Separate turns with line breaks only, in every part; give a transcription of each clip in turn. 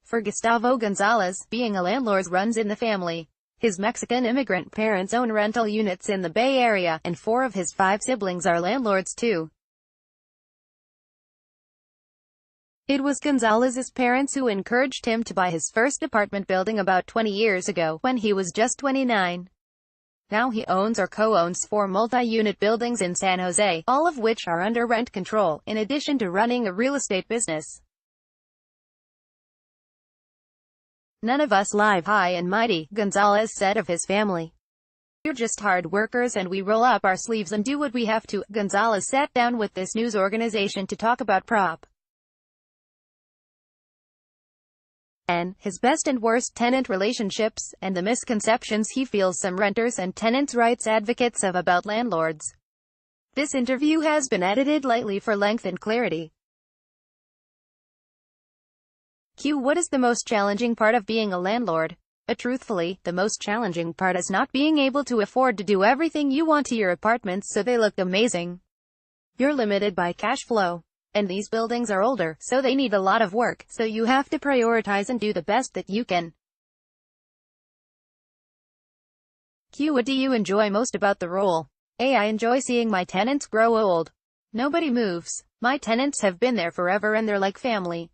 For Gustavo Gonzalez, being a landlord runs in the family. His Mexican immigrant parents own rental units in the Bay Area, and 4 of his 5 siblings are landlords too. It was Gonzalez's parents who encouraged him to buy his first apartment building about 20 years ago, when he was just 29. Now he owns or co-owns 4 multi-unit buildings in San Jose, all of which are under rent control, in addition to running a real estate business. "None of us live high and mighty," Gonzalez said of his family. "We're just hard workers and we roll up our sleeves and do what we have to." Gonzalez sat down with this news organization to talk about Prop. and his best and worst tenant relationships, and the misconceptions he feels some renters and tenants' rights advocates have about landlords. This interview has been edited lightly for length and clarity. Q. What is the most challenging part of being a landlord? Truthfully, the most challenging part is not being able to afford to do everything you want to your apartments so they look amazing. You're limited by cash flow. And these buildings are older, so they need a lot of work, so you have to prioritize and do the best that you can. Q. What do you enjoy most about the role? A. I enjoy seeing my tenants grow old. Nobody moves. My tenants have been there forever and they're like family.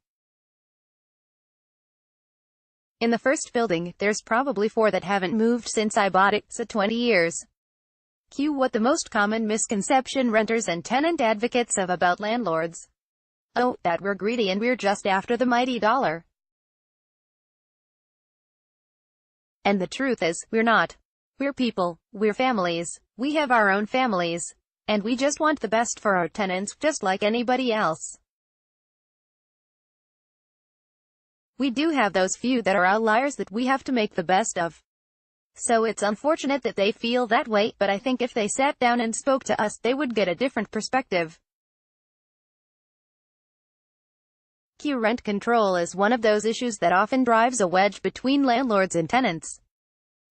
In the first building, there's probably 4 that haven't moved since I bought it, so 20 years. Q. What the most common misconception renters and tenant advocates have about landlords? Oh, that we're greedy and we're just after the mighty dollar. And the truth is, we're not. We're people. We're families. We have our own families. And we just want the best for our tenants, just like anybody else. We do have those few that are outliers that we have to make the best of. So it's unfortunate that they feel that way, but I think if they sat down and spoke to us, they would get a different perspective. Q. Rent control is one of those issues that often drives a wedge between landlords and tenants.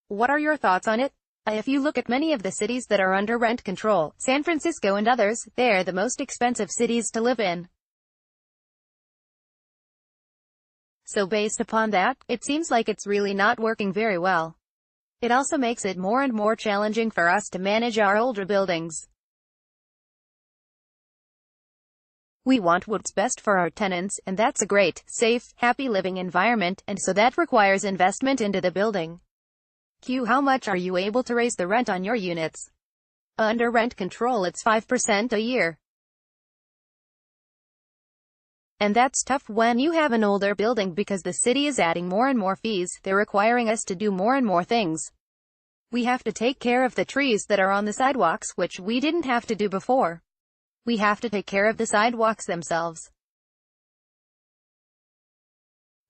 What are your thoughts on it? If you look at many of the cities that are under rent control, San Francisco and others, they're the most expensive cities to live in. So based upon that, it seems like it's really not working very well. It also makes it more and more challenging for us to manage our older buildings. We want what's best for our tenants, and that's a great, safe, happy living environment, and so that requires investment into the building. Q. How much are you able to raise the rent on your units? Under rent control it's 5% a year. And that's tough when you have an older building because the city is adding more and more fees, they're requiring us to do more and more things. We have to take care of the trees that are on the sidewalks, which we didn't have to do before. We have to take care of the sidewalks themselves.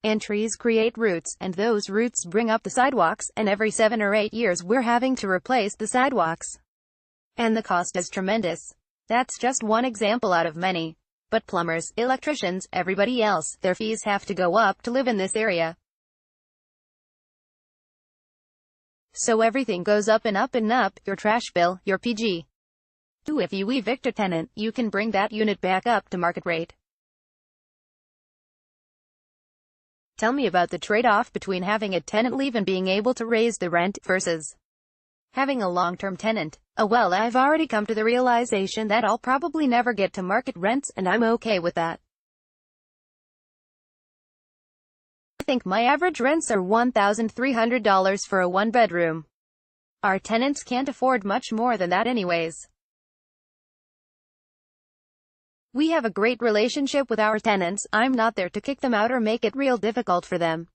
And trees create roots, and those roots bring up the sidewalks, and every 7 or 8 years we're having to replace the sidewalks. And the cost is tremendous. That's just one example out of many. But plumbers, electricians, everybody else, their fees have to go up to live in this area. So everything goes up and up and up, your trash bill, your PG. If you evict a tenant, you can bring that unit back up to market rate. Tell me about the trade-off between having a tenant leave and being able to raise the rent, versus having a long-term tenant. Well, I've already come to the realization that I'll probably never get to market rents, and I'm okay with that. I think my average rents are $1,300 for a 1-bedroom. Our tenants can't afford much more than that anyways. We have a great relationship with our tenants. I'm not there to kick them out or make it real difficult for them.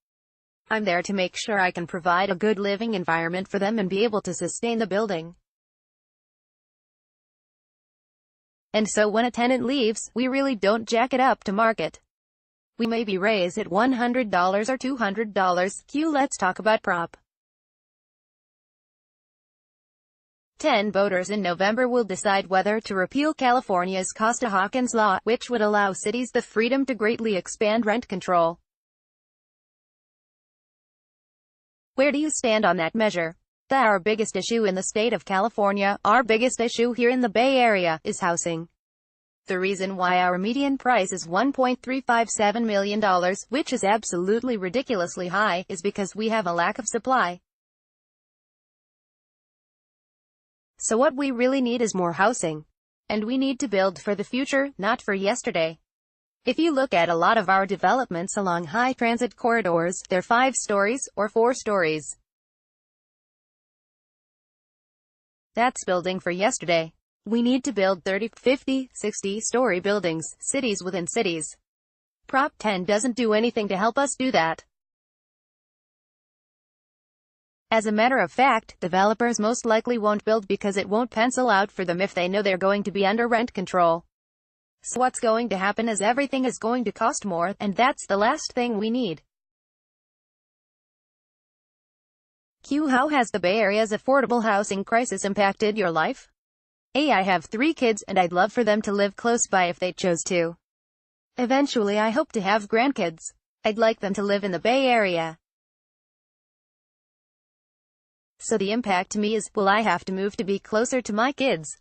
I'm there to make sure I can provide a good living environment for them and be able to sustain the building. And so when a tenant leaves, we really don't jack it up to market. We maybe raise it $100 or $200. Q. Let's talk about Prop. 10 voters in November will decide whether to repeal California's Costa-Hawkins law, which would allow cities the freedom to greatly expand rent control. Where do you stand on that measure? Our biggest issue in the state of California, our biggest issue here in the Bay Area, is housing. The reason why our median price is $1.357 million, which is absolutely ridiculously high, is because we have a lack of supply. So what we really need is more housing. And we need to build for the future, not for yesterday. If you look at a lot of our developments along high transit corridors, they're 5 stories, or 4 stories. That's building for yesterday. We need to build 30, 50, 60-story buildings, cities within cities. Prop 10 doesn't do anything to help us do that. As a matter of fact, developers most likely won't build because it won't pencil out for them if they know they're going to be under rent control. So what's going to happen is everything is going to cost more, and that's the last thing we need. Q. How has the Bay Area's affordable housing crisis impacted your life? A. I have 3 kids, and I'd love for them to live close by if they chose to. Eventually I hope to have grandkids. I'd like them to live in the Bay Area. So the impact to me is, will I have to move to be closer to my kids?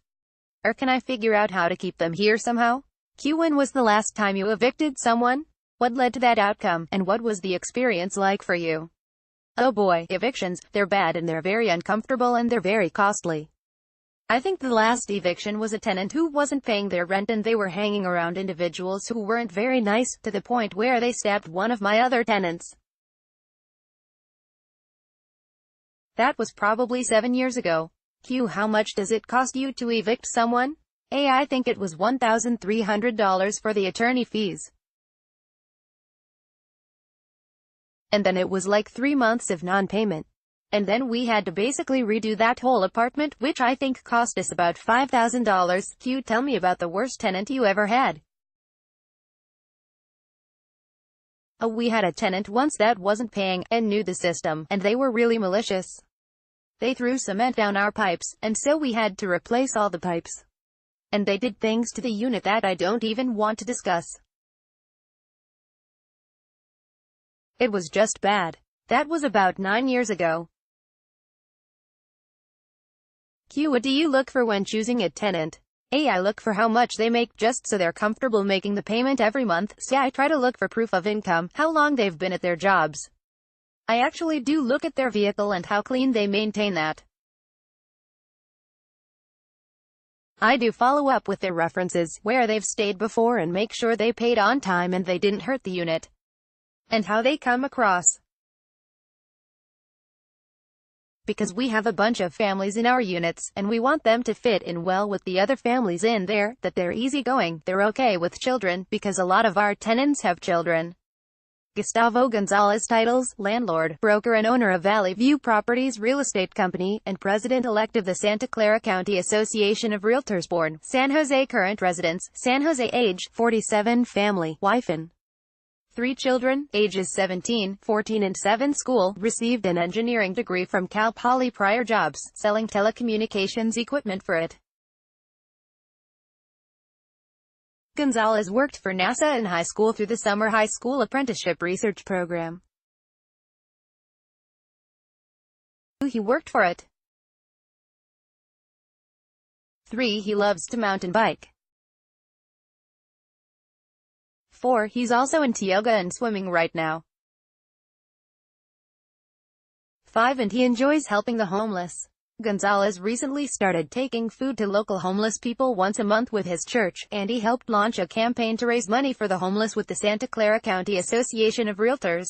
Or can I figure out how to keep them here somehow? Q. When was the last time you evicted someone? What led to that outcome, and what was the experience like for you? Oh boy, evictions, they're bad and they're very uncomfortable and they're very costly. I think the last eviction was a tenant who wasn't paying their rent and they were hanging around individuals who weren't very nice, to the point where they stabbed one of my other tenants. That was probably 7 years ago. Q. How much does it cost you to evict someone? A. I think it was $1,300 for the attorney fees. And then it was like 3 months of non-payment. And then we had to basically redo that whole apartment, which I think cost us about $5,000. Q. Tell me about the worst tenant you ever had. Oh, we had a tenant once that wasn't paying, and knew the system, and they were really malicious. They threw cement down our pipes, and so we had to replace all the pipes. And they did things to the unit that I don't even want to discuss. It was just bad. That was about 9 years ago. Q. What do you look for when choosing a tenant? A. I look for how much they make just so they're comfortable making the payment every month. C. I try to look for proof of income, how long they've been at their jobs. I actually do look at their vehicle and how clean they maintain that. I do follow up with their references, where they've stayed before, and make sure they paid on time and they didn't hurt the unit. And how they come across. Because we have a bunch of families in our units, and we want them to fit in well with the other families in there, that they're easygoing, they're okay with children, because a lot of our tenants have children. Gustavo Gonzalez titles, landlord, broker and owner of Valley View Properties Real Estate Company, and president-elect of the Santa Clara County Association of Realtors. Born, San Jose. Current residence, San Jose. Age, 47. Family, wife and 3 children, ages 17, 14 and 7. School, received an engineering degree from Cal Poly. Prior jobs, selling telecommunications equipment for it. Gonzalez worked for NASA in high school through the Summer High School Apprenticeship Research Program. He worked for it. 3. He loves to mountain bike. 4. He's also into yoga and swimming right now. 5. And he enjoys helping the homeless. Gonzalez recently started taking food to local homeless people once a month with his church, and he helped launch a campaign to raise money for the homeless with the Santa Clara County Association of Realtors.